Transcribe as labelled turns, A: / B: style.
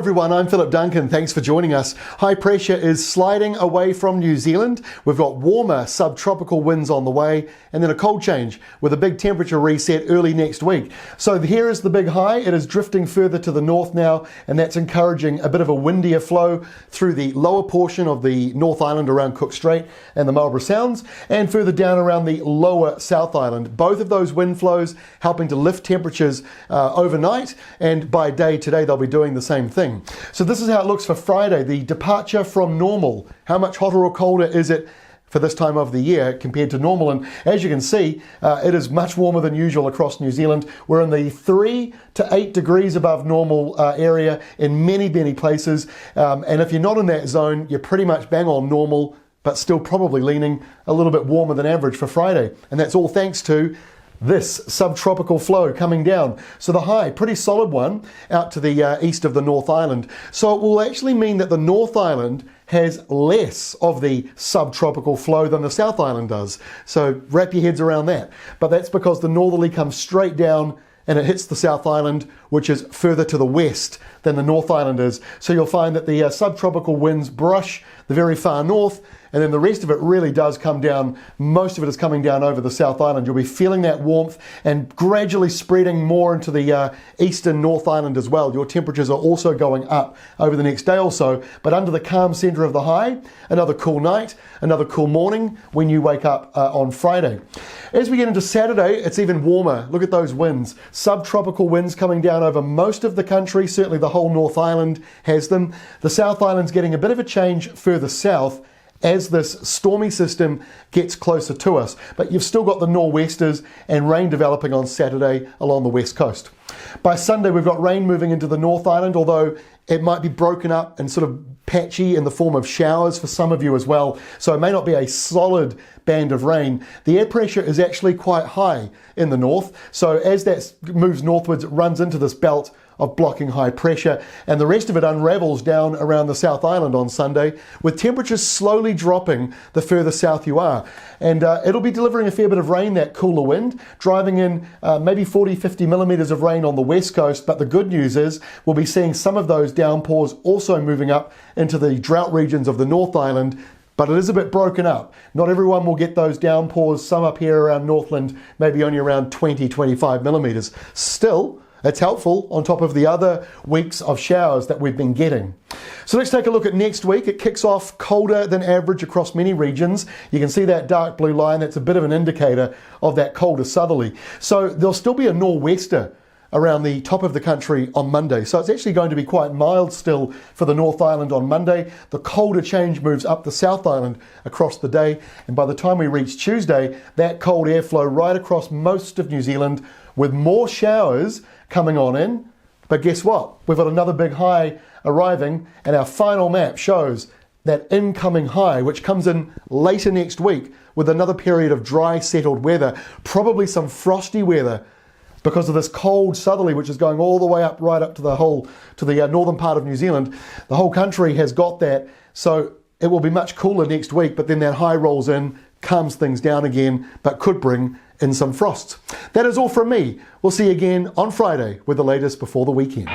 A: everyone, I'm Philip Duncan. Thanks for joining us. High pressure is sliding away from New Zealand. We've got warmer subtropical winds on the way and then a cold change with a big temperature reset early next week. So here is the big high. It is drifting further to the north now, and that's encouraging a bit of a windier flow through the lower portion of the North Island around Cook Strait and the Marlborough Sounds, and further down around the lower South Island. Both of those wind flows helping to lift temperatures overnight, and by day today they'll be doing the same thing. So this is how it looks for Friday, the departure from normal. How much hotter or colder is it for this time of the year compared to normal? And as you can see, it is much warmer than usual across New Zealand. We're in the 3 to 8 degrees above normal area in many places. And if you're not in that zone, you're pretty much bang on normal, but still probably leaning a little bit warmer than average for Friday. And that's all thanks to this subtropical flow coming down. So the high, pretty solid one, out to the east of the North Island. So it will actually mean that the North Island has less of the subtropical flow than the South Island does. So wrap your heads around that. But that's because the northerly comes straight down and it hits the South Island, which is further to the west than the North Island is. So you'll find that the subtropical winds brush the very far north, and then the rest of it really does come down. Most of it is coming down over the South Island. You'll be feeling that warmth and gradually spreading more into the eastern North Island as well. Your temperatures are also going up over the next day or so, but under the calm centre of the high, another cool night, another cool morning when you wake up on Friday. As we get into Saturday, it's even warmer. Look at those winds. Subtropical winds coming down over most of the country. Certainly the whole North Island has them. The South Island's getting a bit of a change further south as this stormy system gets closer to us. But you've still got the nor'westers and rain developing on Saturday along the west coast. By Sunday, we've got rain moving into the North Island, although it might be broken up and sort of patchy in the form of showers for some of you as well. So it may not be a solid band of rain. The air pressure is actually quite high in the north. So as that moves northwards, it runs into this belt of blocking high pressure, and the rest of it unravels down around the South Island on Sunday, with temperatures slowly dropping the further south you are. And it'll be delivering a fair bit of rain, that cooler wind, driving in maybe 40-50 millimetres of rain on the west coast. But the good news is we'll be seeing some of those downpours also moving up into the drought regions of the North Island, but it is a bit broken up. Not everyone will get those downpours. Some up here around Northland, maybe only around 20-25 millimetres. Still, it's helpful on top of the other weeks of showers that we've been getting. So let's take a look at next week. It kicks off colder than average across many regions. You can see that dark blue line. That's a bit of an indicator of that colder southerly. So there'll still be a nor'wester around the top of the country on Monday. So it's actually going to be quite mild still for the North Island on Monday. The colder change moves up the South Island across the day. And by the time we reach Tuesday, that cold airflow right across most of New Zealand with more showers coming on in. But guess what? We've got another big high arriving, and our final map shows that incoming high, which comes in later next week with another period of dry, settled weather, probably some frosty weather because of this cold southerly, which is going all the way up, right up to the northern part of New Zealand. The whole country has got that, so it will be much cooler next week, but then that high rolls in, calms things down again, but could bring in some frosts. That is all from me. We'll see you again on Friday with the latest before the weekend.